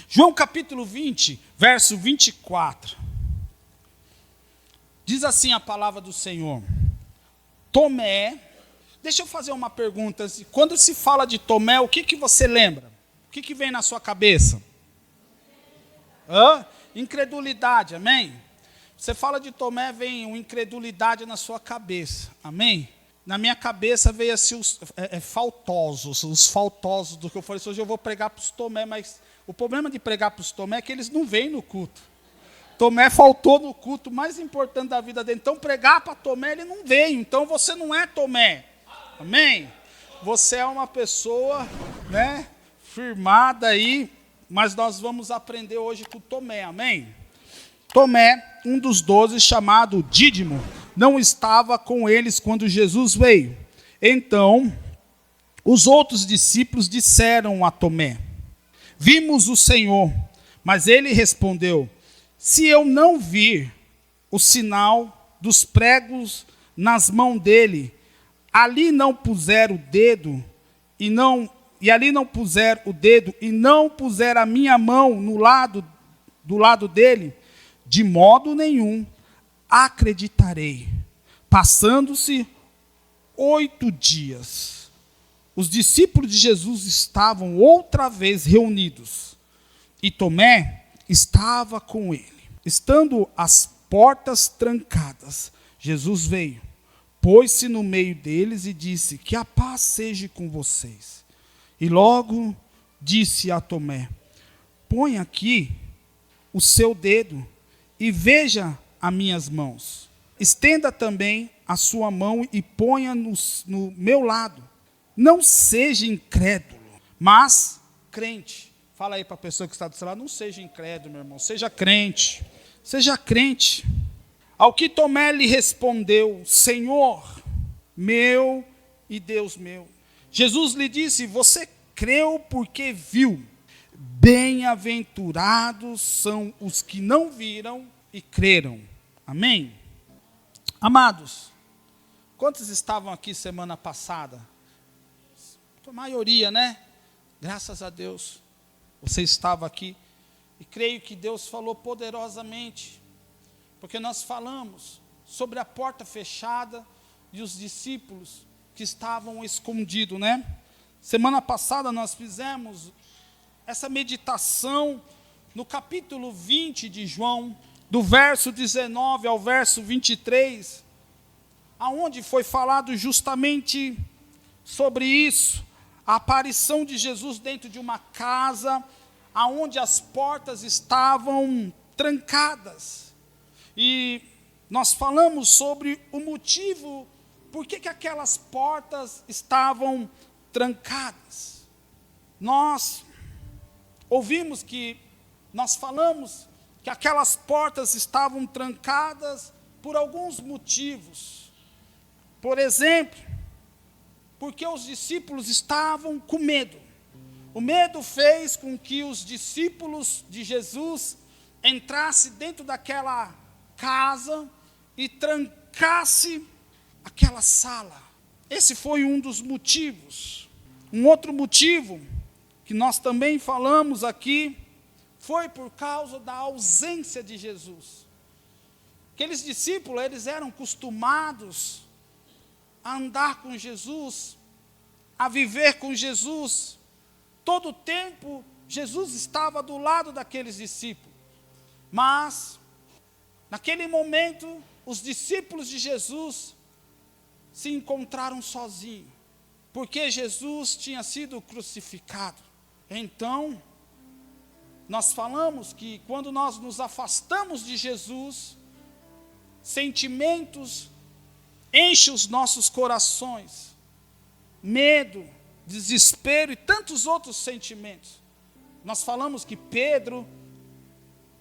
João capítulo 20, verso 24. Diz assim a palavra do Senhor. Tomé, deixa eu fazer uma pergunta. Quando se fala de Tomé, o que você lembra? O que vem na sua cabeça? Incredulidade, amém? Você fala de Tomé, vem uma incredulidade na sua cabeça, amém? Na minha cabeça veio assim os faltosos do que eu falei. Hoje eu vou pregar para os Tomé, mas o problema de pregar para os Tomé é que eles não vêm no culto. Tomé faltou no culto mais importante da vida dele. Então pregar para Tomé, ele não veio. Então você não é Tomé, amém? Você é uma pessoa, né, firmada aí, mas nós vamos aprender hoje com Tomé, amém? Tomé, um dos 12, chamado Dídimo, não estava com eles quando Jesus veio. Então, os outros discípulos disseram a Tomé: vimos o Senhor. Mas ele respondeu: se eu não vir o sinal dos pregos nas mãos dele, ali não puser o dedo e não puser a minha mão do lado dele, de modo nenhum acreditarei. Passando-se 8 dias, os discípulos de Jesus estavam outra vez reunidos, e Tomé estava com ele. Estando as portas trancadas, Jesus veio, pôs-se no meio deles e disse: que a paz seja com vocês. E logo disse a Tomé: põe aqui o seu dedo e veja as minhas mãos. Estenda também a sua mão e ponha no meu lado. Não seja incrédulo, mas crente. Fala aí para a pessoa que está do seu lado: não seja incrédulo, meu irmão, seja crente. Seja crente. Ao que Tomé lhe respondeu: Senhor meu e Deus meu. Jesus lhe disse: você creu porque viu. Bem-aventurados são os que não viram e creram. Amém? Amados, quantos estavam aqui semana passada? A maioria, né? Graças a Deus, você estava aqui. E creio que Deus falou poderosamente, porque nós falamos sobre a porta fechada e os discípulos que estavam escondidos, né? Semana passada nós fizemos essa meditação no capítulo 20 de João, do verso 19 ao verso 23, aonde foi falado justamente sobre isso, a aparição de Jesus dentro de uma casa, aonde as portas estavam trancadas. E nós falamos sobre o motivo por que aquelas portas estavam trancadas. Nós falamos que aquelas portas estavam trancadas por alguns motivos. Por exemplo, porque os discípulos estavam com medo. O medo fez com que os discípulos de Jesus entrassem dentro daquela casa e trancassem aquela sala. Esse foi um dos motivos. Um outro motivo que nós também falamos aqui foi por causa da ausência de Jesus. Aqueles discípulos, eles eram acostumados a andar com Jesus, a viver com Jesus. Todo o tempo, Jesus estava do lado daqueles discípulos. Mas, naquele momento, os discípulos de Jesus se encontraram sozinhos, porque Jesus tinha sido crucificado. Então, nós falamos que quando nós nos afastamos de Jesus, sentimentos enchem os nossos corações, medo, desespero e tantos outros sentimentos. Nós falamos que Pedro,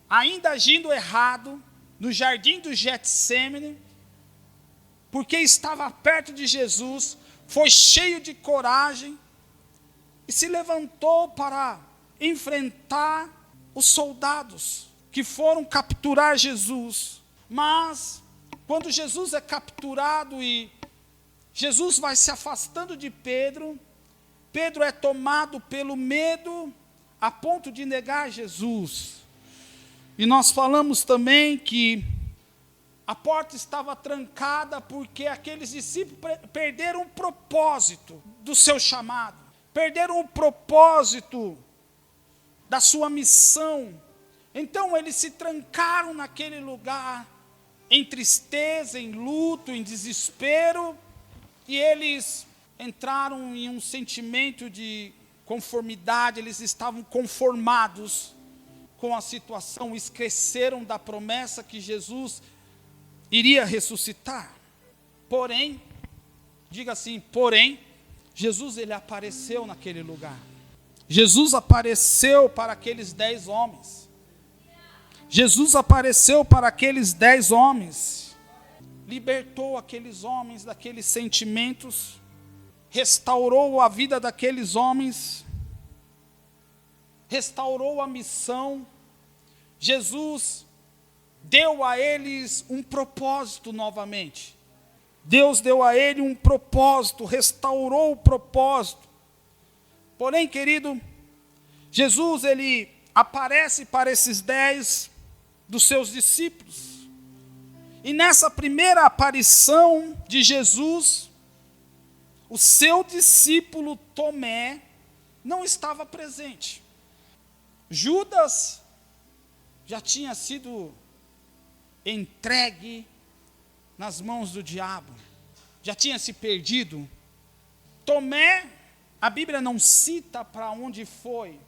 ainda agindo errado, no jardim do Getsêmani, porque estava perto de Jesus, foi cheio de coragem e se levantou para enfrentar os soldados que foram capturar Jesus. Mas, quando Jesus é capturado e Jesus vai se afastando de Pedro, Pedro é tomado pelo medo, a ponto de negar Jesus. E nós falamos também que a porta estava trancada porque aqueles discípulos perderam o propósito do seu chamado, perderam o propósito da sua missão. Então eles se trancaram naquele lugar, em tristeza, em luto, em desespero, e eles entraram em um sentimento de conformidade, eles estavam conformados com a situação, esqueceram da promessa que Jesus iria ressuscitar. Porém, diga assim, porém, Jesus ele apareceu naquele lugar. Jesus apareceu para aqueles 10 homens. Jesus apareceu para aqueles 10 homens. Libertou aqueles homens daqueles sentimentos, restaurou a vida daqueles homens, restaurou a missão. Jesus deu a eles um propósito novamente. Deus deu a ele um propósito, restaurou o propósito. Porém, querido, Jesus, ele aparece para esses 10 dos seus discípulos. E nessa primeira aparição de Jesus, o seu discípulo Tomé não estava presente. Judas já tinha sido entregue nas mãos do diabo, já tinha se perdido. Tomé, a Bíblia não cita para onde foi,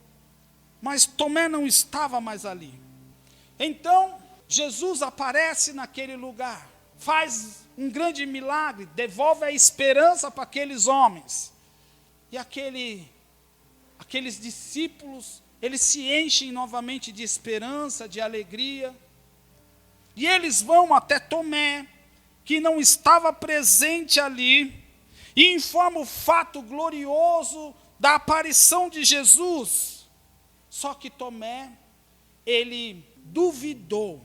mas Tomé não estava mais ali. Então, Jesus aparece naquele lugar, faz um grande milagre, devolve a esperança para aqueles homens. E aqueles discípulos, eles se enchem novamente de esperança, de alegria. E eles vão até Tomé, que não estava presente ali, e informa o fato glorioso da aparição de Jesus. Só que Tomé, ele duvidou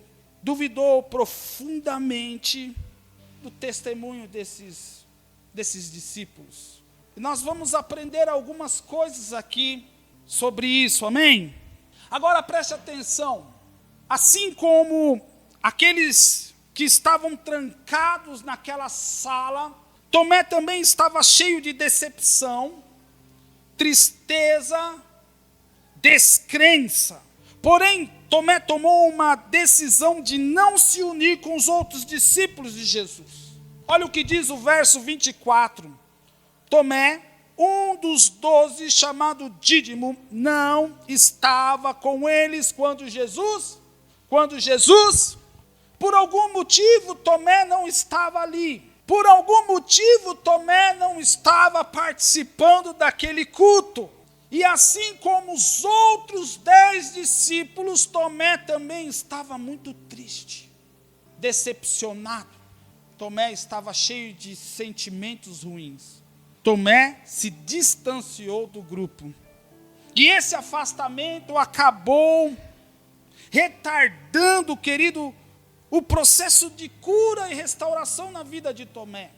profundamente do testemunho desses discípulos. E nós vamos aprender algumas coisas aqui sobre isso, amém? Agora preste atenção, assim como aqueles que estavam trancados naquela sala, Tomé também estava cheio de decepção, tristeza, descrença. Porém, Tomé tomou uma decisão de não se unir com os outros discípulos de Jesus. Olha o que diz o verso 24. Tomé, um dos 12, chamado Dídimo, não estava com eles quando Jesus, por algum motivo, Tomé não estava ali. Por algum motivo, Tomé não estava participando daquele culto. E assim como os outros 10 discípulos, Tomé também estava muito triste, decepcionado. Tomé estava cheio de sentimentos ruins. Tomé se distanciou do grupo. E esse afastamento acabou retardando, querido, o processo de cura e restauração na vida de Tomé.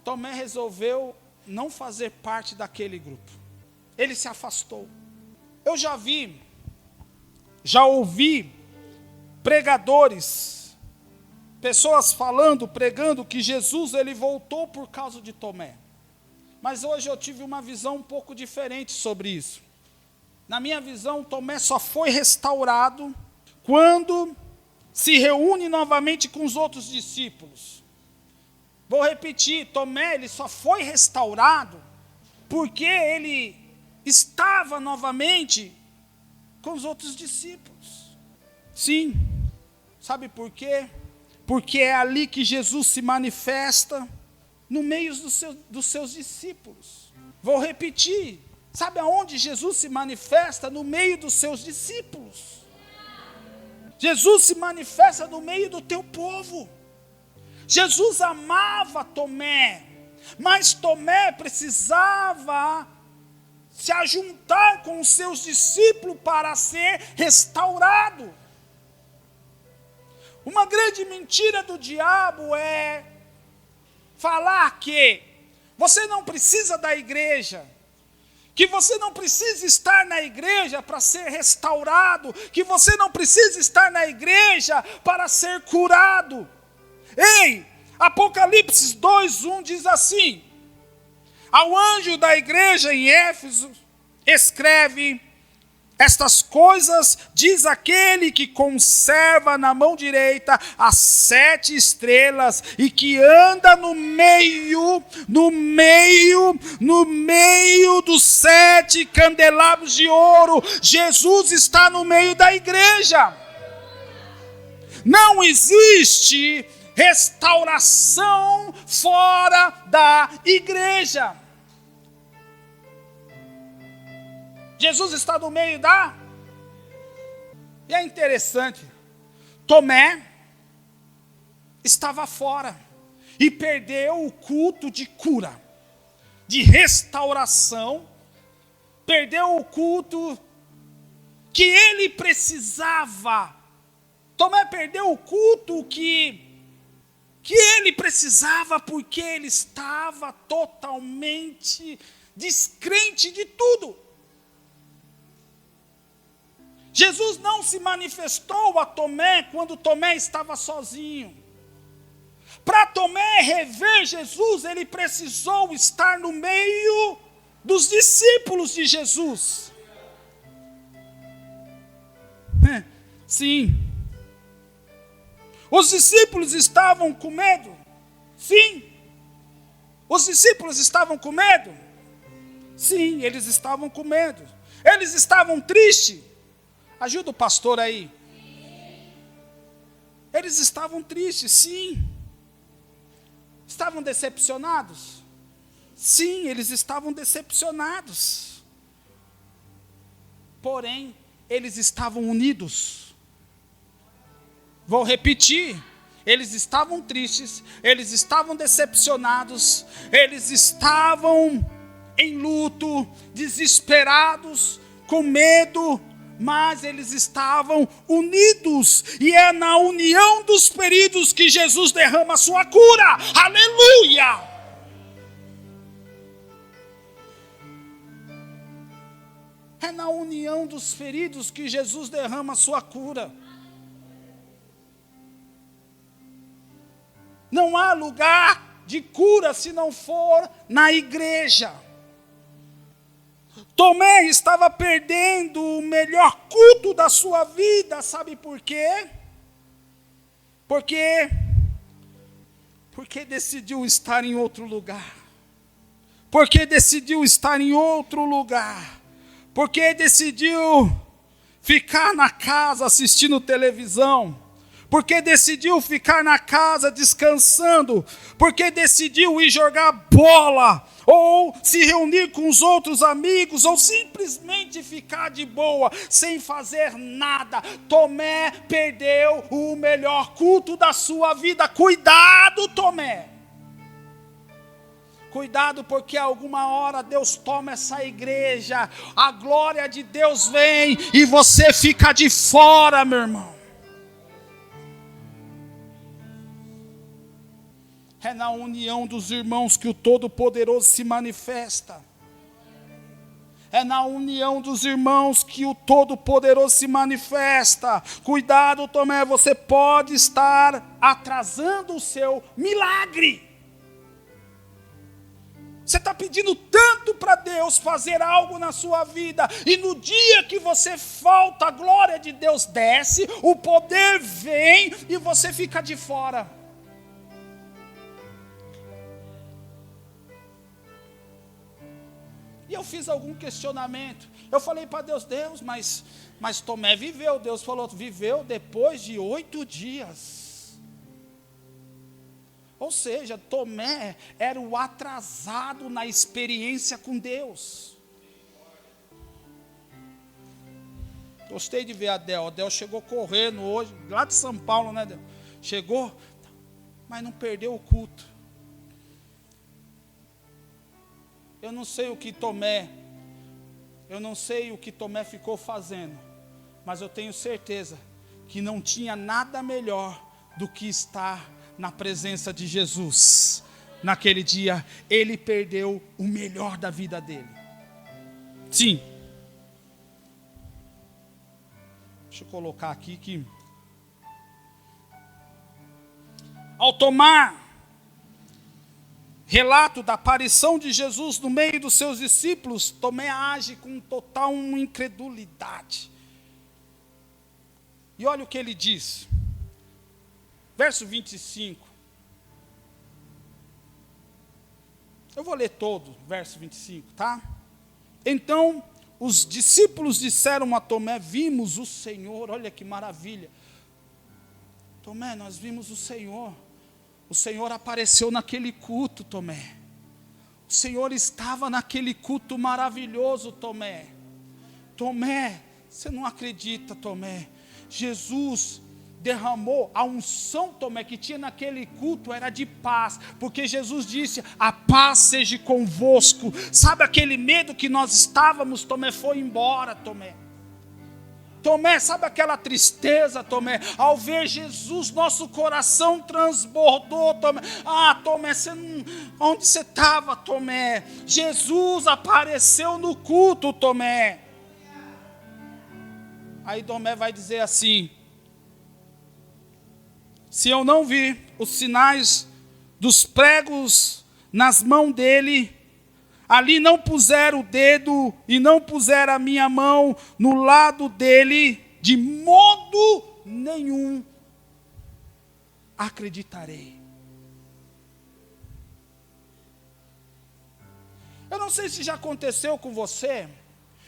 Tomé resolveu não fazer parte daquele grupo. Ele se afastou. Eu já ouvi pregadores, pessoas pregando que Jesus ele voltou por causa de Tomé. Mas hoje eu tive uma visão um pouco diferente sobre isso. Na minha visão, Tomé só foi restaurado quando se reúne novamente com os outros discípulos. Vou repetir, Tomé ele só foi restaurado porque ele estava novamente com os outros discípulos. Sim, sabe por quê? Porque é ali que Jesus se manifesta no meio dos seus discípulos. Vou repetir, sabe aonde Jesus se manifesta? No meio dos seus discípulos. Jesus se manifesta no meio do teu povo. Jesus amava Tomé, mas Tomé precisava se ajuntar com os seus discípulos para ser restaurado. Uma grande mentira do diabo é falar que você não precisa da igreja, que você não precisa estar na igreja para ser restaurado, que você não precisa estar na igreja para ser curado. Ei, Apocalipse 2:1 diz assim: ao anjo da igreja em Éfeso, escreve: estas coisas diz aquele que conserva na mão direita as 7 estrelas e que anda no meio dos 7 candelabros de ouro. Jesus está no meio da igreja. Não existe restauração fora da igreja. Jesus está no meio da... E é interessante, Tomé estava fora e perdeu o culto de cura, de restauração, perdeu o culto que ele precisava. Tomé perdeu o culto que ele precisava, porque ele estava totalmente descrente de tudo. Jesus não se manifestou a Tomé quando Tomé estava sozinho. Para Tomé rever Jesus, ele precisou estar no meio dos discípulos de Jesus. Sim. Os discípulos estavam com medo? Sim. Os discípulos estavam com medo? Sim, eles estavam com medo. Eles estavam tristes? Ajuda o pastor aí. Eles estavam tristes, sim. Estavam decepcionados? Sim, eles estavam decepcionados. Porém, eles estavam unidos. Vou repetir. Eles estavam tristes, eles estavam decepcionados, eles estavam em luto, desesperados, com medo, mas eles estavam unidos, e é na união dos feridos que Jesus derrama a sua cura. Aleluia! É na união dos feridos que Jesus derrama a sua cura. Não há lugar de cura se não for na igreja. Tomé estava perdendo o melhor culto da sua vida, sabe por quê? Porque decidiu estar em outro lugar. Porque decidiu estar em outro lugar. Porque decidiu ficar na casa assistindo televisão. Porque decidiu ficar na casa descansando. Porque decidiu ir jogar bola, ou se reunir com os outros amigos, ou simplesmente ficar de boa, sem fazer nada. Tomé perdeu o melhor culto da sua vida. Cuidado, Tomé. Cuidado, porque alguma hora Deus toma essa igreja, a glória de Deus vem e você fica de fora, meu irmão. É na união dos irmãos que o Todo-Poderoso se manifesta. É na união dos irmãos que o Todo-Poderoso se manifesta. Cuidado, Tomé, você pode estar atrasando o seu milagre. Você está pedindo tanto para Deus fazer algo na sua vida, e no dia que você falta, a glória de Deus desce, o poder vem e você fica de fora. E eu fiz algum questionamento. Eu falei para Deus, mas Tomé viveu. Deus falou, viveu depois de 8 dias. Ou seja, Tomé era o atrasado na experiência com Deus. Gostei de ver a Del. A Del chegou correndo hoje, lá de São Paulo, né, Del? Chegou, mas não perdeu o culto. Eu não sei o que Tomé ficou fazendo, mas eu tenho certeza que não tinha nada melhor do que estar na presença de Jesus. Naquele dia, ele perdeu o melhor da vida dele. Sim. Deixa eu colocar aqui que ao tomar relato da aparição de Jesus no meio dos seus discípulos, Tomé age com total incredulidade. E olha o que ele diz. Verso 25. Eu vou ler todo, verso 25, tá? Então, os discípulos disseram a Tomé, vimos o Senhor. Olha que maravilha. Tomé, nós vimos o Senhor. O Senhor apareceu naquele culto, Tomé. O Senhor estava naquele culto maravilhoso, Tomé. Tomé, você não acredita, Tomé. Jesus derramou a unção, Tomé, que tinha naquele culto, era de paz, porque Jesus disse, a paz seja convosco. Sabe aquele medo que nós estávamos, Tomé, foi embora, Tomé. Tomé, sabe aquela tristeza, Tomé, ao ver Jesus, nosso coração transbordou, Tomé. Ah, Tomé, onde você estava, Tomé? Jesus apareceu no culto, Tomé. Aí Tomé vai dizer assim, se eu não vi os sinais dos pregos nas mãos dele, ali não puser o dedo e não puser a minha mão no lado dele, de modo nenhum acreditarei. Eu não sei se já aconteceu com você.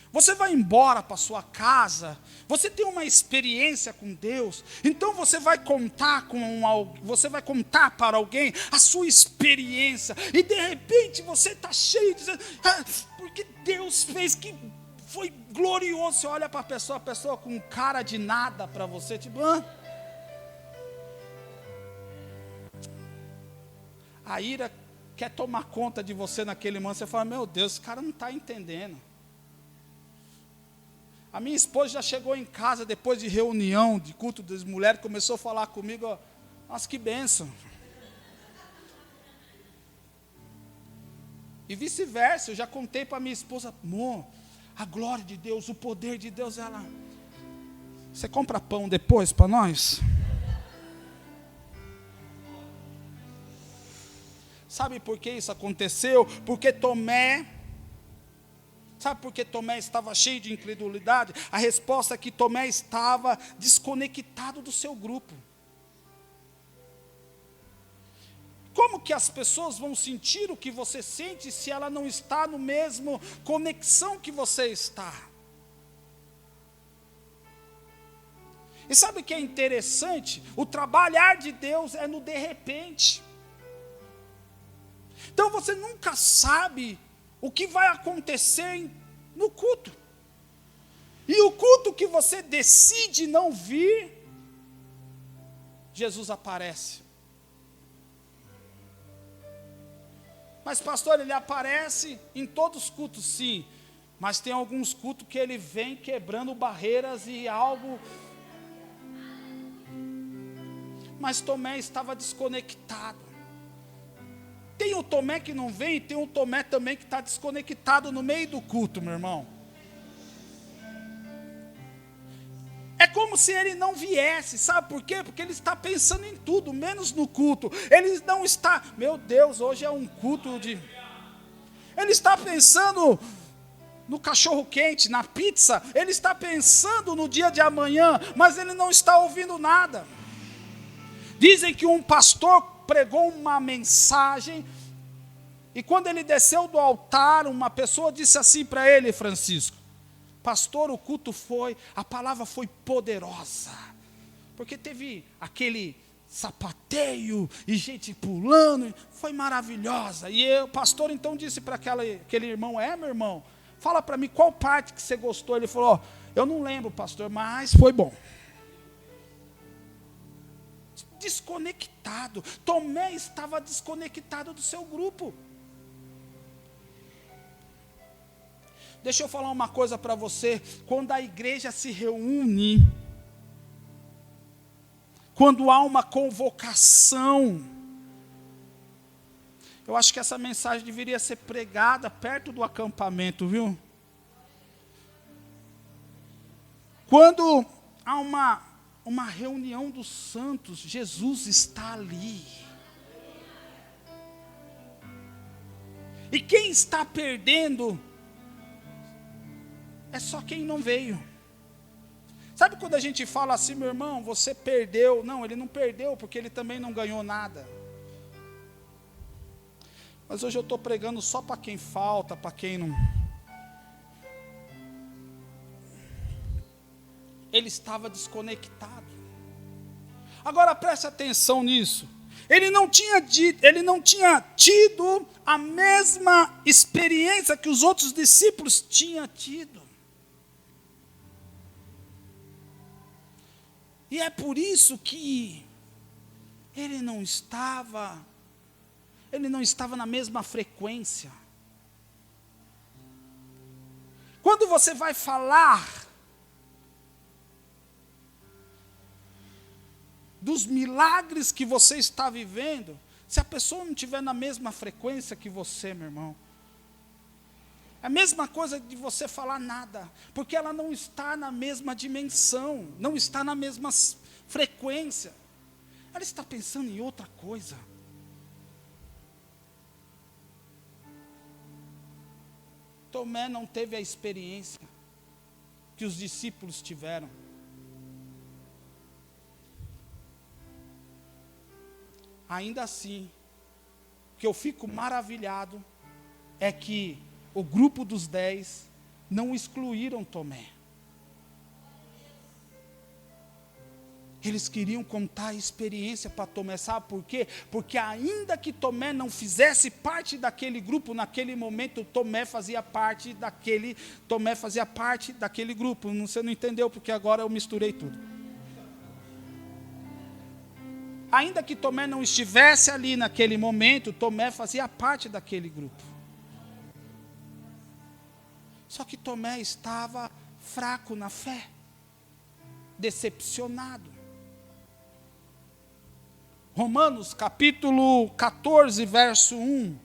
Você vai embora para sua casa, você tem uma experiência com Deus, então você vai contar para alguém a sua experiência, e de repente você está cheio dizendo, porque Deus fez que foi glorioso. Você olha para a pessoa com cara de nada para você, tipo, a ira quer tomar conta de você naquele momento, você fala, meu Deus, esse cara não está entendendo. A minha esposa já chegou em casa depois de reunião, de culto das mulheres, começou a falar comigo, ó, nossa, que bênção. E vice-versa, eu já contei para minha esposa, amor, a glória de Deus, o poder de Deus, ela... Você compra pão depois para nós? Sabe por que isso aconteceu? Porque Tomé... Sabe por que Tomé estava cheio de incredulidade? A resposta é que Tomé estava desconectado do seu grupo. Como que as pessoas vão sentir o que você sente se ela não está no mesmo conexão que você está? E sabe o que é interessante? O trabalhar de Deus é no de repente. Então você nunca sabe o que vai acontecer no culto. E o culto que você decide não vir, Jesus aparece. Mas pastor, ele aparece em todos os cultos, sim. Mas tem alguns cultos que ele vem quebrando barreiras e algo... Mas Tomé estava desconectado. Tem o Tomé que não vem, tem o Tomé também que está desconectado no meio do culto, meu irmão. É como se ele não viesse, sabe por quê? Porque ele está pensando em tudo, menos no culto. Ele não está, meu Deus, hoje é um culto de... Ele está pensando no cachorro quente, na pizza. Ele está pensando no dia de amanhã, mas ele não está ouvindo nada. Dizem que um pastor pregou uma mensagem, e quando ele desceu do altar, uma pessoa disse assim para ele, Francisco, pastor, o culto a palavra foi poderosa, porque teve aquele sapateio, e gente pulando, foi maravilhosa, e o pastor então disse para aquele irmão, meu irmão, fala para mim qual parte que você gostou, ele falou, eu não lembro, pastor, mas foi bom. Desconectado. Tomé estava desconectado do seu grupo. Deixa eu falar uma coisa para você. Quando a igreja se reúne, quando há uma convocação, eu acho que essa mensagem deveria ser pregada perto do acampamento, viu? Quando há uma reunião dos santos, Jesus está ali. E quem está perdendo é só quem não veio. Sabe quando a gente fala assim, meu irmão, você perdeu? Não, ele não perdeu, porque ele também não ganhou nada. Mas hoje eu estou pregando só para quem falta, para quem não... Ele estava desconectado. Agora preste atenção nisso. Ele não tinha tido a mesma experiência que os outros discípulos tinham tido. E é por isso que ele não estava na mesma frequência. Quando você vai falar dos milagres que você está vivendo, se a pessoa não estiver na mesma frequência que você, meu irmão, é a mesma coisa de você falar nada, porque ela não está na mesma dimensão, não está na mesma frequência, ela está pensando em outra coisa. Tomé não teve a experiência que os discípulos tiveram. Ainda assim, o que eu fico maravilhado é que o grupo dos 10 não excluíram Tomé. Eles queriam contar a experiência para Tomé, sabe por quê? Porque ainda que Tomé não fizesse parte daquele grupo, naquele momento, Tomé fazia parte daquele grupo. Você não entendeu, porque agora eu misturei tudo. Ainda que Tomé não estivesse ali naquele momento, Tomé fazia parte daquele grupo. Só que Tomé estava fraco na fé, decepcionado. Romanos capítulo 14, verso 1.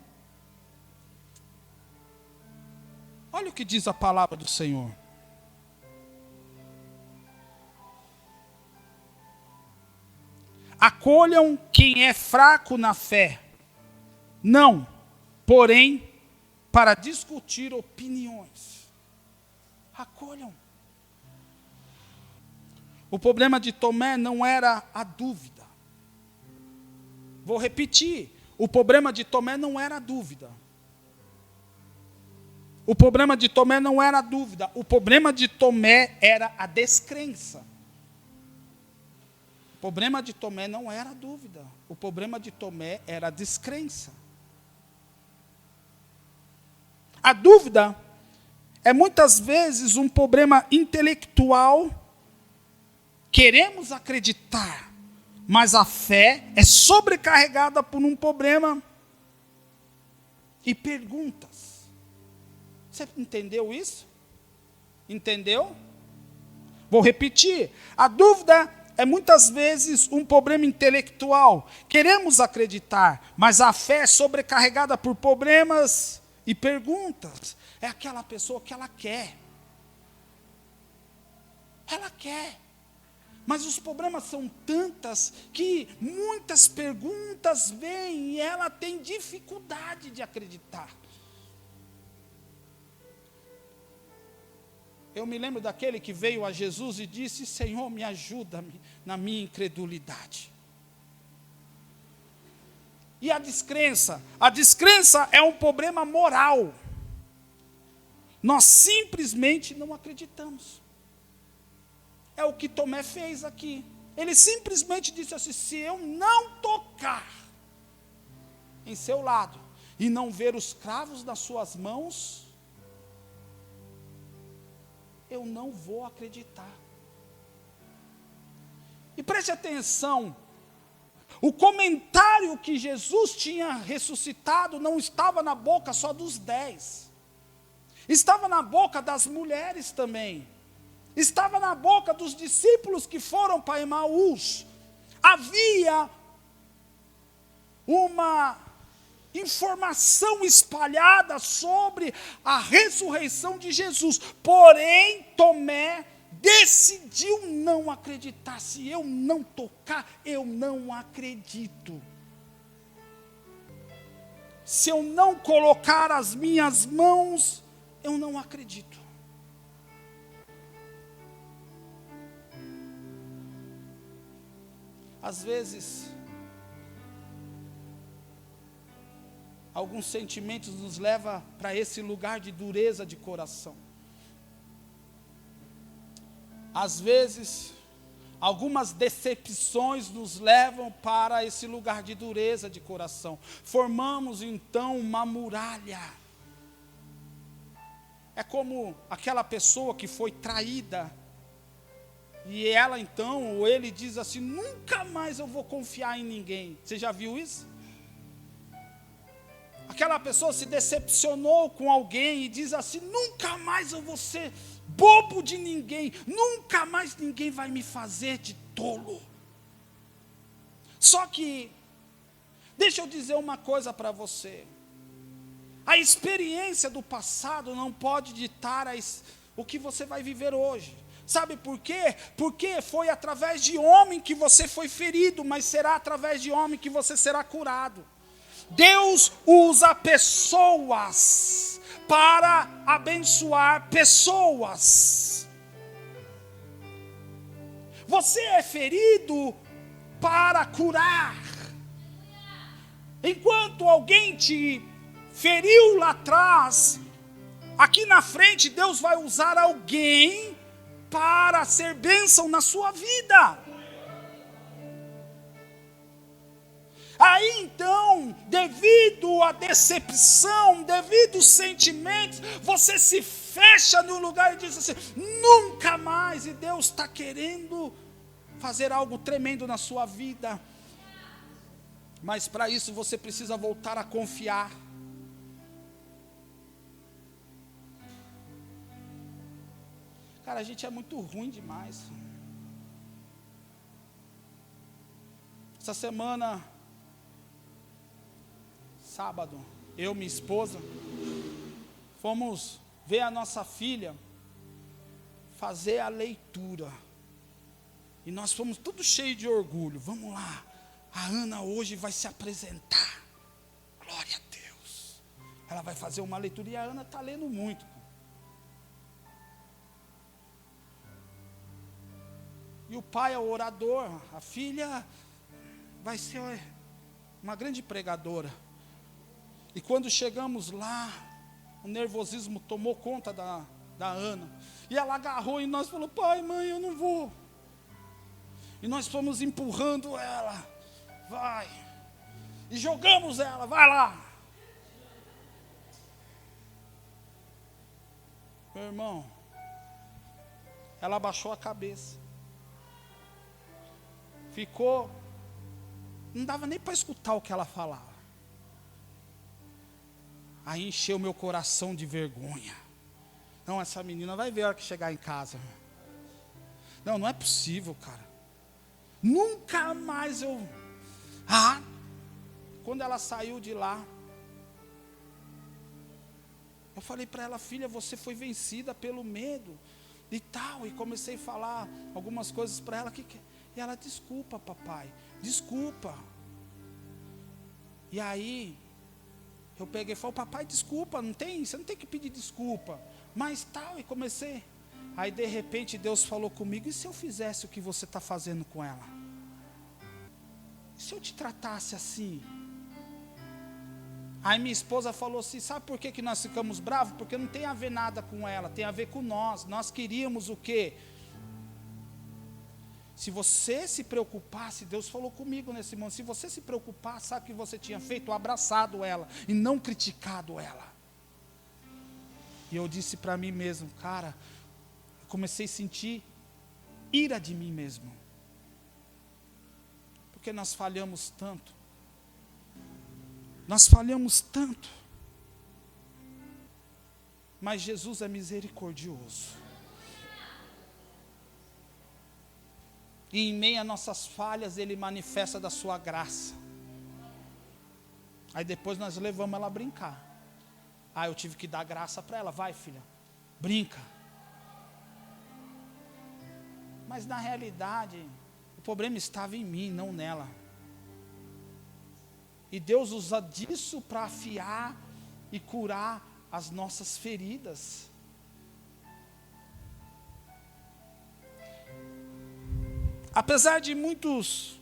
Olha o que diz a palavra do Senhor. Acolham quem é fraco na fé, não, porém, para discutir opiniões. Acolham. O problema de Tomé não era a dúvida. Vou repetir, o problema de Tomé não era a dúvida. O problema de Tomé não era a dúvida, o problema de Tomé era a descrença. O problema de Tomé não era a dúvida, o problema de Tomé era a descrença. A dúvida é muitas vezes um problema intelectual, queremos acreditar, mas a fé é sobrecarregada por um problema e perguntas. Você entendeu isso? Entendeu? Vou repetir. A dúvida é muitas vezes um problema intelectual. Queremos acreditar, mas a fé é sobrecarregada por problemas e perguntas. É aquela pessoa que ela quer. Ela quer. Mas os problemas são tantas que muitas perguntas vêm e ela tem dificuldade de acreditar. Eu me lembro daquele que veio a Jesus e disse: Senhor, me ajuda na minha incredulidade. E a descrença? A descrença é um problema moral. Nós simplesmente não acreditamos. É o que Tomé fez aqui. Ele simplesmente disse assim: se eu não tocar em seu lado e não ver os cravos nas suas mãos, eu não vou acreditar. E preste atenção, o comentário que Jesus tinha ressuscitado não estava na boca só dos 10. Estava na boca das mulheres também. Estava na boca dos discípulos que foram para Emaús. Havia uma informação espalhada sobre a ressurreição de Jesus. Porém, Tomé decidiu não acreditar. Se eu não tocar, eu não acredito. Se eu não colocar as minhas mãos, eu não acredito. Às vezes, alguns sentimentos nos levam para esse lugar de dureza de coração. Às vezes, algumas decepções nos levam para esse lugar de dureza de coração. Formamos então uma muralha. É como aquela pessoa que foi traída. E ela então, ou ele diz assim, nunca mais eu vou confiar em ninguém. Você já viu isso? Aquela pessoa se decepcionou com alguém e diz assim, nunca mais eu vou ser bobo de ninguém, nunca mais ninguém vai me fazer de tolo. Só que, deixa eu dizer uma coisa para você, a experiência do passado não pode ditar o que você vai viver hoje. Sabe por quê? Porque foi através de homem que você foi ferido, mas será através de homem que você será curado. Deus usa pessoas para abençoar pessoas. Você é ferido para curar. Enquanto alguém te feriu lá atrás, aqui na frente Deus vai usar alguém para ser bênção na sua vida. Aí então, devido à decepção, devido aos sentimentos, você se fecha no lugar e diz assim, nunca mais, e Deus está querendo fazer algo tremendo na sua vida. Mas para isso você precisa voltar a confiar. Cara, a gente é muito ruim demais. Essa semana, sábado, eu e minha esposa, fomos ver a nossa filha fazer a leitura. E nós fomos tudo cheio de orgulho. Vamos lá, a Ana hoje vai se apresentar. Glória a Deus. Ela vai fazer uma leitura e a Ana está lendo muito. E o pai é o orador, a filha vai ser uma grande pregadora. E quando chegamos lá, o nervosismo tomou conta da Ana. E ela agarrou e nós falamos, pai, mãe, eu não vou. E nós fomos empurrando ela, vai. E jogamos ela, vai lá. Meu irmão, ela abaixou a cabeça. Ficou, não dava nem para escutar o que ela falava. Aí encheu meu coração de vergonha. Não, essa menina vai ver a hora que chegar em casa. Não, não é possível, cara. Nunca mais eu... Quando ela saiu de lá, eu falei para ela, filha, você foi vencida pelo medo e tal. E comecei a falar algumas coisas para ela. E ela, desculpa, papai, desculpa. E aí, eu peguei e falei, papai, desculpa, você não tem que pedir desculpa. Mas tal, e comecei. Aí, de repente, Deus falou comigo, e se eu fizesse o que você está fazendo com ela? E se eu te tratasse assim? Aí minha esposa falou assim, sabe por que nós ficamos bravos? Porque não tem a ver nada com ela, tem a ver com nós. Nós queríamos o quê? Se você se preocupasse, Deus falou comigo nesse momento, se você se preocupasse, sabe o que você tinha feito? Abraçado ela e não criticado ela. E eu disse para mim mesmo, cara, eu comecei a sentir ira de mim mesmo. Porque nós falhamos tanto. Nós falhamos tanto. Mas Jesus é misericordioso. E em meio a nossas falhas, Ele manifesta da sua graça. Aí depois nós levamos ela a brincar. Eu tive que dar graça para ela. Vai, filha, brinca. Mas na realidade, o problema estava em mim, não nela. E Deus usa disso para afiar e curar as nossas feridas. Apesar de muitos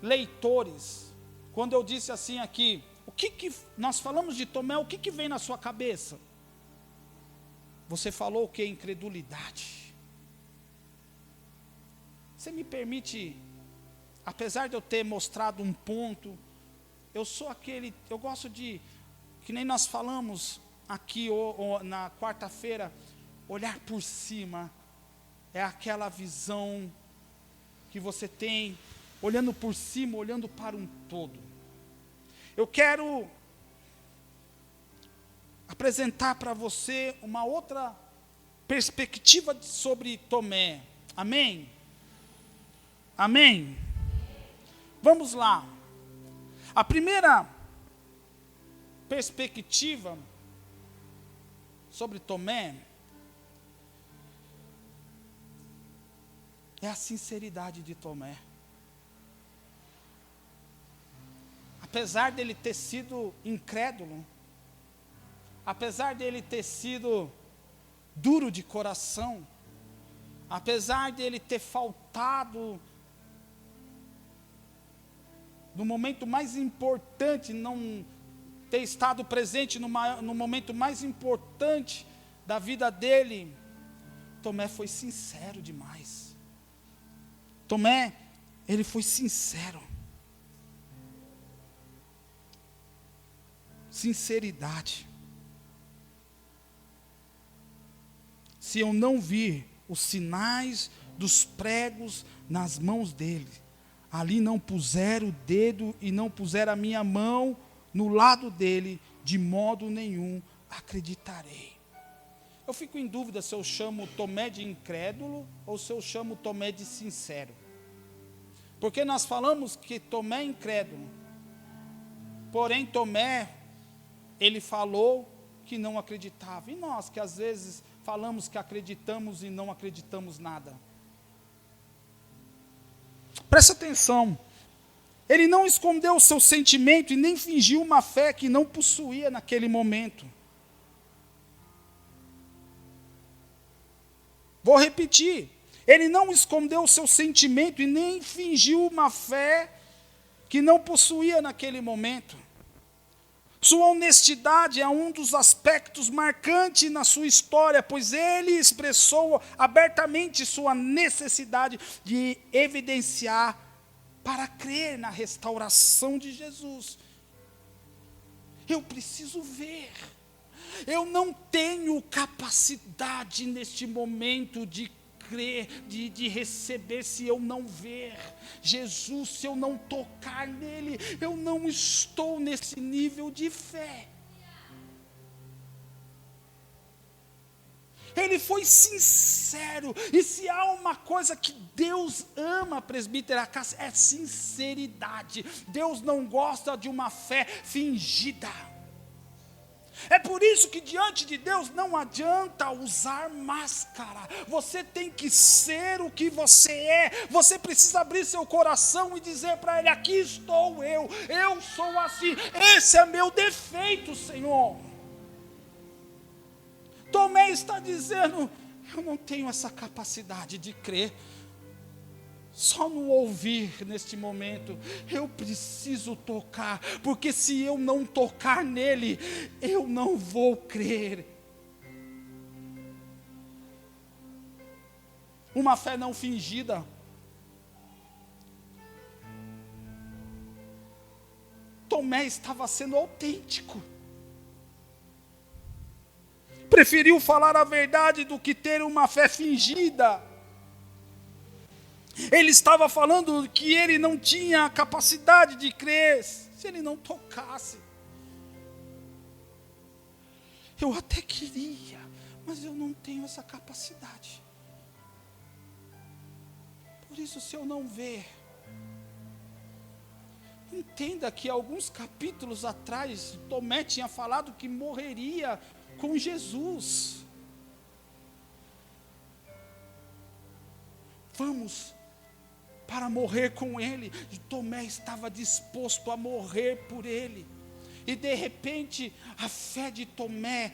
leitores, quando eu disse assim aqui, o que nós falamos de Tomé, o que vem na sua cabeça? Você falou o que? Incredulidade. Você me permite, apesar de eu ter mostrado um ponto, eu gosto de, que nem nós falamos aqui ou na quarta-feira, olhar por cima, é aquela visão que você tem, olhando por cima, olhando para um todo. Eu quero apresentar para você uma outra perspectiva sobre Tomé. Amém? Amém? Vamos lá. A primeira perspectiva sobre Tomé é a sinceridade de Tomé. Apesar dele ter sido incrédulo, apesar dele ter sido duro de coração, apesar dele ter faltado no momento mais importante, não ter estado presente no momento mais importante da vida dele, Tomé foi sincero demais. Tomé, ele foi sincero. Sinceridade. Se eu não vir os sinais dos pregos nas mãos dele, ali não puser o dedo e não puser a minha mão no lado dele, de modo nenhum acreditarei. Eu fico em dúvida se eu chamo Tomé de incrédulo ou se eu chamo Tomé de sincero. Porque nós falamos que Tomé é incrédulo. Porém, Tomé, ele falou que não acreditava. E nós, que às vezes falamos que acreditamos e não acreditamos nada. Presta atenção. Ele não escondeu o seu sentimento e nem fingiu uma fé que não possuía naquele momento. Vou repetir. Ele não escondeu o seu sentimento e nem fingiu uma fé que não possuía naquele momento. Sua honestidade é um dos aspectos marcantes na sua história, pois ele expressou abertamente sua necessidade de evidenciar para crer na restauração de Jesus. Eu preciso ver. Eu não tenho capacidade neste momento de crer, de receber, se eu não ver Jesus, se eu não tocar nele, eu não estou nesse nível de fé. Ele foi sincero, e se há uma coisa que Deus ama, presbítero Acácio, é sinceridade. Deus não gosta de uma fé fingida. É por isso que diante de Deus não adianta usar máscara. Você tem que ser o que você é. Você precisa abrir seu coração e dizer para Ele: aqui estou eu sou assim, esse é meu defeito, Senhor. Tomé está dizendo: eu não tenho essa capacidade de crer. Só no ouvir neste momento, eu preciso tocar, porque se eu não tocar nele, eu não vou crer. Uma fé não fingida. Tomé estava sendo autêntico. Preferiu falar a verdade do que ter uma fé fingida. Ele estava falando que ele não tinha a capacidade de crer se ele não tocasse. Eu até queria, mas eu não tenho essa capacidade. Por isso, se eu não ver, entenda que alguns capítulos atrás, Tomé tinha falado que morreria com Jesus. Vamos para morrer com ele. E Tomé estava disposto a morrer por ele. E de repente, a fé de Tomé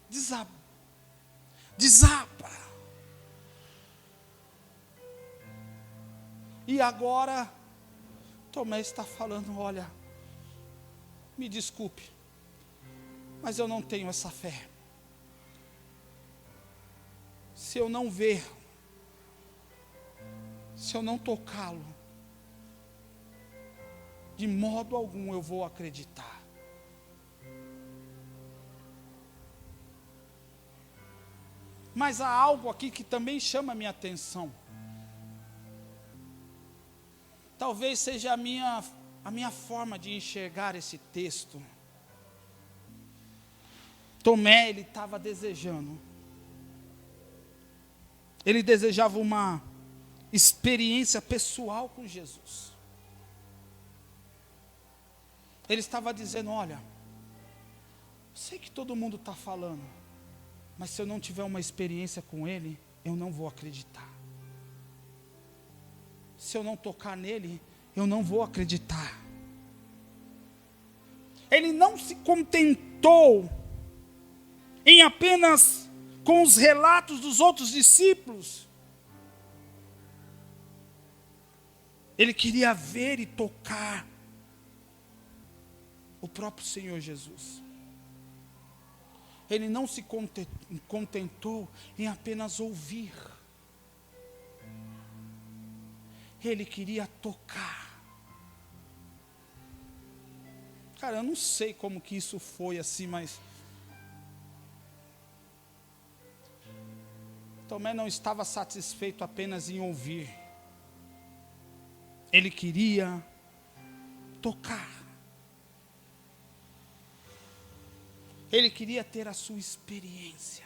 desaba. E agora, Tomé está falando: olha, me desculpe, mas eu não tenho essa fé. Se eu não ver, se eu não tocá-lo, de modo algum eu vou acreditar. Mas há algo aqui que também chama a minha atenção. Talvez seja a minha forma de enxergar esse texto. Tomé, ele estava desejando. Ele desejava uma experiência pessoal com Jesus. Ele estava dizendo: olha, sei que todo mundo está falando, mas se eu não tiver uma experiência com Ele, eu não vou acreditar. Se eu não tocar nele, eu não vou acreditar. Ele não se contentou em apenas com os relatos dos outros discípulos. Ele queria ver e tocar o próprio Senhor Jesus. Ele não se contentou em apenas ouvir. Ele queria tocar. Cara, eu não sei como que isso foi assim, mas Tomé não estava satisfeito apenas em ouvir. Ele queria tocar. Ele queria ter a sua experiência.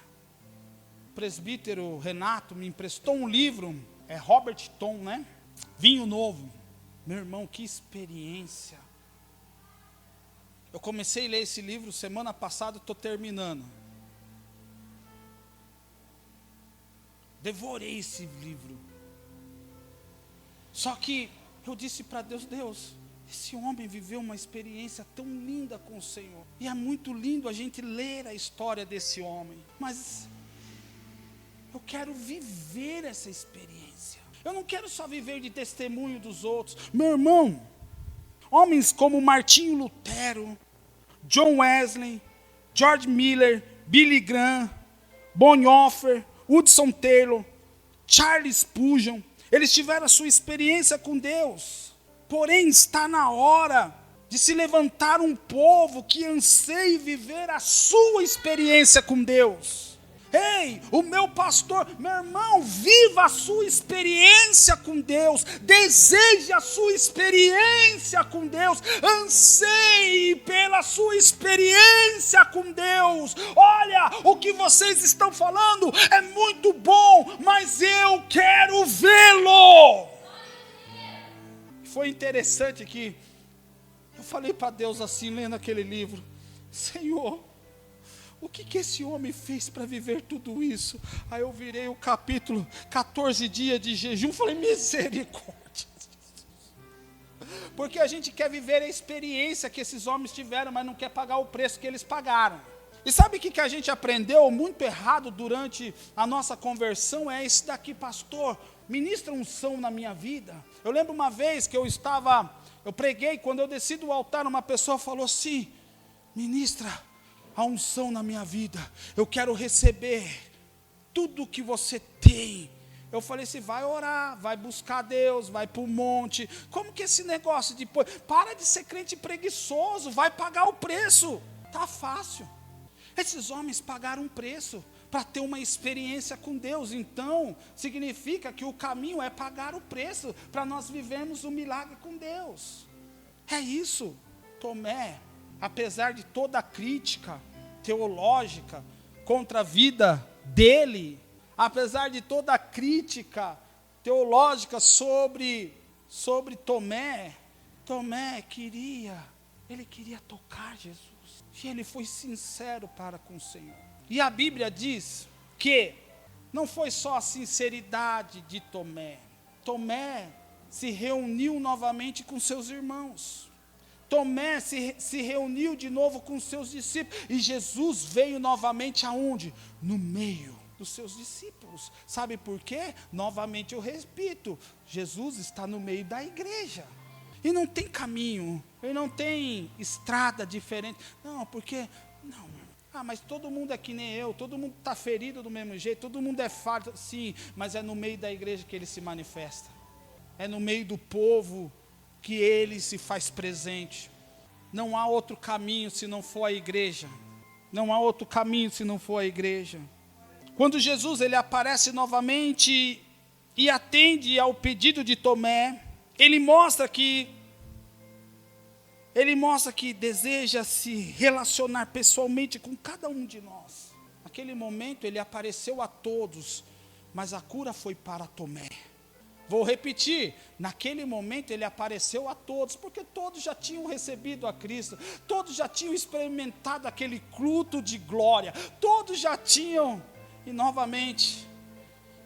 O presbítero Renato me emprestou um livro, é Robert Tom, né? Vinho Novo. Meu irmão, que experiência. Eu comecei a ler esse livro semana passada, estou terminando. Devorei esse livro. Só que eu disse para Deus: Deus, esse homem viveu uma experiência tão linda com o Senhor. E é muito lindo a gente ler a história desse homem. Mas eu quero viver essa experiência. Eu não quero só viver de testemunho dos outros. Meu irmão, homens como Martinho Lutero, John Wesley, George Miller, Billy Graham, Bonhoeffer, Hudson Taylor, Charles Spurgeon, eles tiveram a sua experiência com Deus. Porém, está na hora de se levantar um povo que anseie viver a sua experiência com Deus. Ei, o meu pastor, meu irmão, viva a sua experiência com Deus, deseje a sua experiência com Deus, anseie pela sua experiência com Deus. Olha, o que vocês estão falando é muito bom, mas eu quero vê-lo. Foi interessante que eu falei para Deus assim, lendo aquele livro: Senhor, o que esse homem fez para viver tudo isso? Aí eu virei o capítulo, 14 dias de jejum, falei: misericórdia. Porque a gente quer viver a experiência que esses homens tiveram, mas não quer pagar o preço que eles pagaram. E sabe o que a gente aprendeu muito errado durante a nossa conversão? É esse daqui: pastor, ministra unção na minha vida. Eu lembro uma vez que eu preguei, quando eu desci do altar, uma pessoa falou assim: ministra a unção na minha vida, eu quero receber tudo o que você tem. Eu falei assim: vai orar, vai buscar Deus, vai para o monte. Como que esse negócio de para de ser crente preguiçoso, vai pagar o preço. Tá fácil. Esses homens pagaram um preço para ter uma experiência com Deus. Então, significa que o caminho é pagar o preço para nós vivermos o milagre com Deus. É isso. Tomé, apesar de toda a crítica teológica contra a vida dele, apesar de toda a crítica teológica sobre Tomé queria tocar Jesus. E ele foi sincero para com o Senhor. E a Bíblia diz que não foi só a sinceridade de Tomé. Tomé se reuniu novamente com seus irmãos. Tomé se reuniu de novo com seus discípulos. E Jesus veio novamente aonde? No meio dos seus discípulos. Sabe por quê? Novamente eu repito, Jesus está no meio da igreja. E não tem caminho, e não tem estrada diferente. Não, porque... Não, mas todo mundo é que nem eu, todo mundo está ferido do mesmo jeito, todo mundo é falho. Sim, mas é no meio da igreja que ele se manifesta. É no meio do povo que ele se faz presente. Não há outro caminho se não for a igreja. Não há outro caminho se não for a igreja. Quando Jesus ele aparece novamente e atende ao pedido de Tomé, ele mostra que deseja se relacionar pessoalmente com cada um de nós. Naquele momento ele apareceu a todos, mas a cura foi para Tomé. Vou repetir, naquele momento ele apareceu a todos, porque todos já tinham recebido a Cristo, todos já tinham experimentado aquele culto de glória, todos já tinham, e novamente,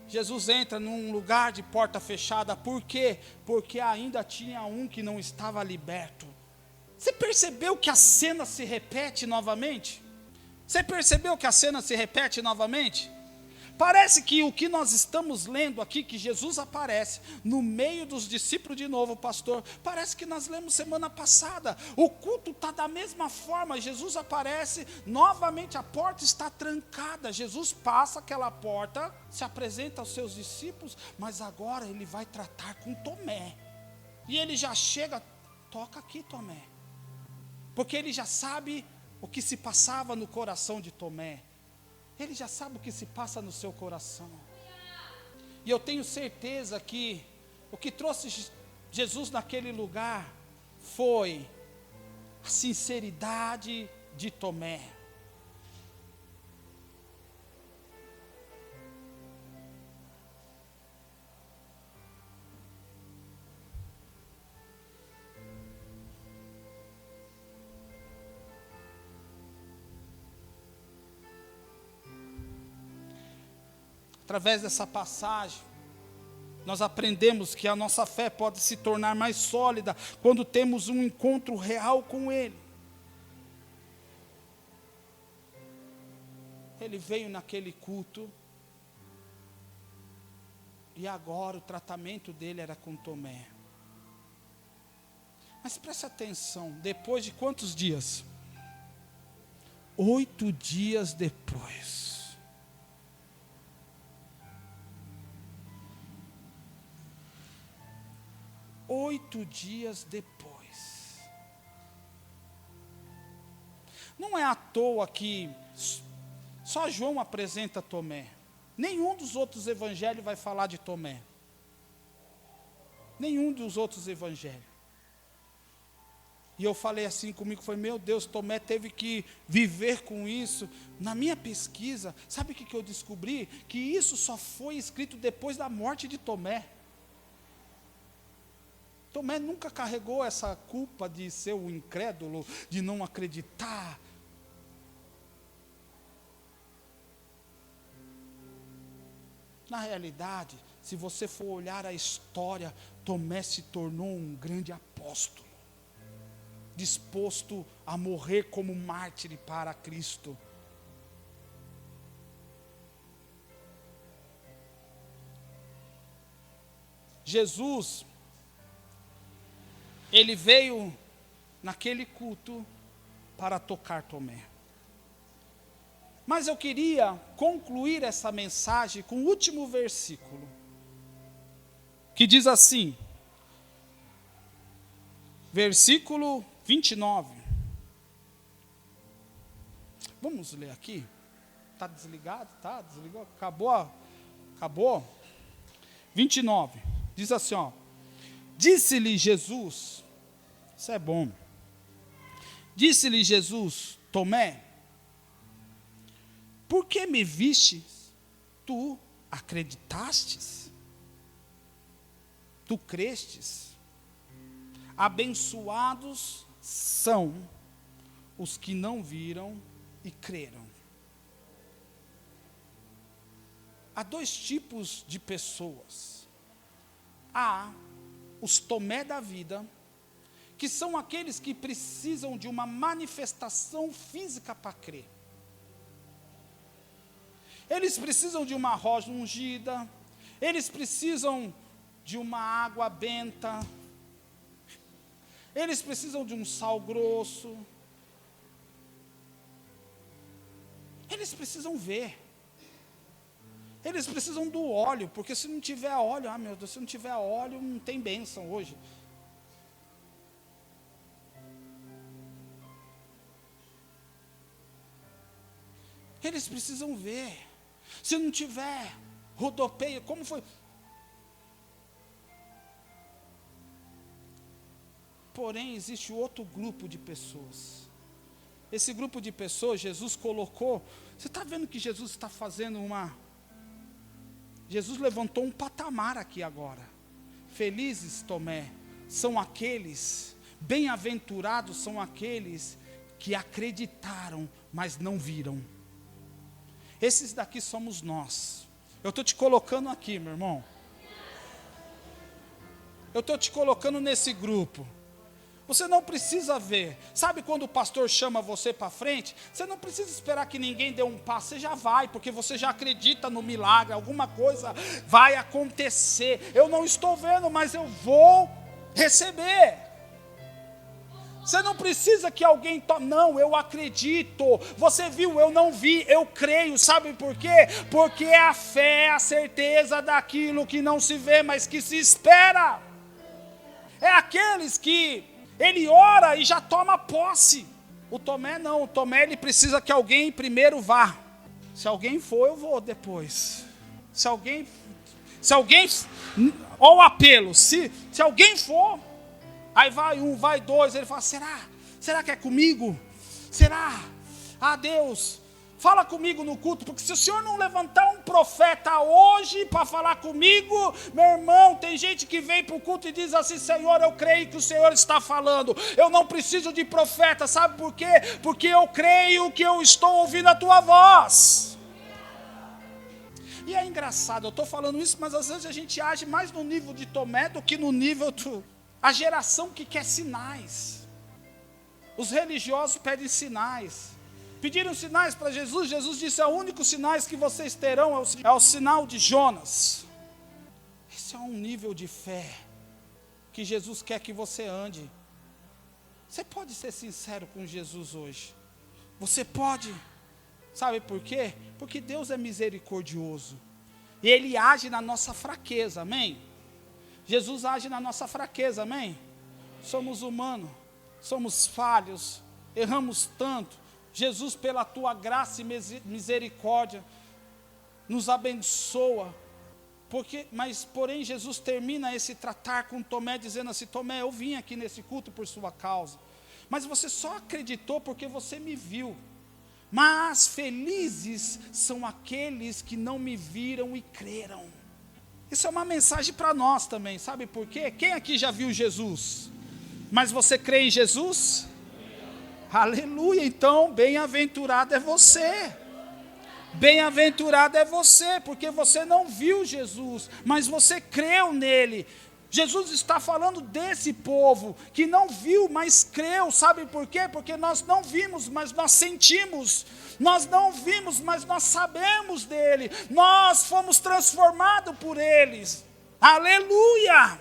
Jesus entra num lugar de porta fechada, por quê? Porque ainda tinha um que não estava liberto. Você percebeu que a cena se repete novamente? Você percebeu que a cena se repete novamente? Parece que o que nós estamos lendo aqui, que Jesus aparece no meio dos discípulos de novo, pastor, parece que nós lemos semana passada. O culto está da mesma forma, Jesus aparece, novamente a porta está trancada. Jesus passa aquela porta, se apresenta aos seus discípulos, mas agora ele vai tratar com Tomé. E ele já chega, toca aqui, Tomé. Porque ele já sabe o que se passava no coração de Tomé. Ele já sabe o que se passa no seu coração. E eu tenho certeza que o que trouxe Jesus naquele lugar foi a sinceridade de Tomé. Através dessa passagem, nós aprendemos que a nossa fé pode se tornar mais sólida quando temos um encontro real com Ele. Ele veio naquele culto, e agora o tratamento dele era com Tomé. Mas preste atenção, depois de quantos dias? 8 dias depois. 8 dias depois. Não é à toa que só João apresenta Tomé. Nenhum dos outros evangelhos vai falar de Tomé. Nenhum dos outros evangelhos. E eu falei assim comigo, foi, meu Deus, Tomé teve que viver com isso. Na minha pesquisa, sabe o que eu descobri? Que isso só foi escrito depois da morte de Tomé. Tomé nunca carregou essa culpa de ser um incrédulo, de não acreditar. Na realidade, se você for olhar a história, Tomé se tornou um grande apóstolo, disposto a morrer como mártir para Cristo. Jesus, ele veio naquele culto para tocar Tomé. Mas eu queria concluir essa mensagem com o último versículo, que diz assim, versículo 29. Vamos ler aqui? Está desligado? Tá? Desligou? Acabou? 29. Diz assim, ó. Disse-lhe Jesus, isso é bom. Disse-lhe Jesus, Tomé, por que me vistes? Tu acreditastes? Tu crestes? Abençoados são os que não viram e creram. há dois tipos de pessoas. Há os Tomé da vida, que são aqueles que precisam de uma manifestação física para crer. Eles precisam de uma rosa ungida, eles precisam de uma água benta, eles precisam de um sal grosso, eles precisam ver, eles precisam do óleo, porque se não tiver óleo, meu Deus, se não tiver óleo, não tem bênção hoje. Eles precisam ver. Se não tiver, rodopeia, como foi? Porém, existe outro grupo de pessoas. Esse grupo de pessoas, Jesus colocou. Você está vendo que Jesus está fazendo Jesus levantou um patamar aqui agora. Felizes, Tomé, são aqueles, bem-aventurados são aqueles que acreditaram, mas não viram. Esses daqui somos nós. Eu estou te colocando aqui, meu irmão. Eu estou te colocando nesse grupo. Você não precisa ver. Sabe quando o pastor chama você para frente? Você não precisa esperar que ninguém dê um passo. Você já vai, porque você já acredita no milagre. Alguma coisa vai acontecer. Eu não estou vendo, mas eu vou receber. Você não precisa que alguém tome. Não, eu acredito. Você viu, eu não vi, eu creio. Sabe por quê? Porque a fé é a certeza daquilo que não se vê, mas que se espera. É aqueles que ele ora e já toma posse. O Tomé não, o Tomé ele precisa que alguém primeiro vá. Se alguém for, eu vou depois. Se alguém, ó o apelo, se alguém for, aí vai um, vai dois, ele fala, será que é comigo? Será? Ah, Deus, fala comigo no culto, porque se o Senhor não levantar um profeta hoje para falar comigo, meu irmão, tem gente que vem para o culto e diz assim, Senhor, eu creio que o Senhor está falando, eu não preciso de profeta, sabe por quê? Porque eu creio que eu estou ouvindo a tua voz. E é engraçado, eu estou falando isso, mas às vezes a gente age mais no nível de Tomé do que no nível a geração que quer sinais. Os religiosos pedem sinais. Pediram sinais para Jesus. Jesus disse, o único sinais que vocês terão é o sinal de Jonas. Esse é um nível de fé que Jesus quer que você ande. Você pode ser sincero com Jesus hoje. Você pode. Sabe por quê? Porque Deus é misericordioso. E Ele age na nossa fraqueza, amém? Jesus age na nossa fraqueza, amém? Somos humanos, somos falhos, erramos tanto. Jesus, pela tua graça e misericórdia, nos abençoa. Porém, Jesus termina esse tratar com Tomé, dizendo assim, Tomé, eu vim aqui nesse culto por sua causa, mas você só acreditou porque você me viu. Mas felizes são aqueles que não me viram e creram. Isso é uma mensagem para nós também, sabe por quê? Quem aqui já viu Jesus? Mas você crê em Jesus? Aleluia, então bem-aventurado é você. Bem-aventurado é você, porque você não viu Jesus, mas você creu nele. Jesus está falando desse povo que não viu, mas creu, sabe por quê? Porque nós não vimos, mas nós sentimos. Nós não vimos, mas nós sabemos dele. Nós fomos transformados por eles. Aleluia!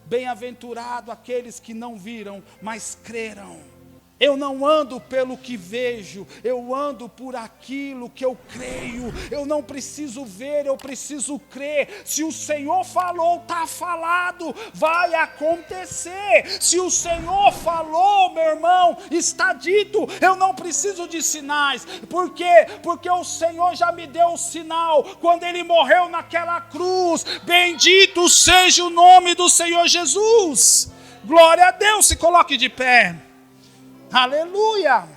Bem-aventurado aqueles que não viram, mas creram. Eu não ando pelo que vejo, eu ando por aquilo que eu creio. Eu não preciso ver, eu preciso crer. Se o Senhor falou, está falado, vai acontecer. Se o Senhor falou, meu irmão, está dito. Eu não preciso de sinais. Por quê? Porque o Senhor já me deu o sinal quando Ele morreu naquela cruz. Bendito seja o nome do Senhor Jesus. Glória a Deus, se coloque de pé. Aleluia!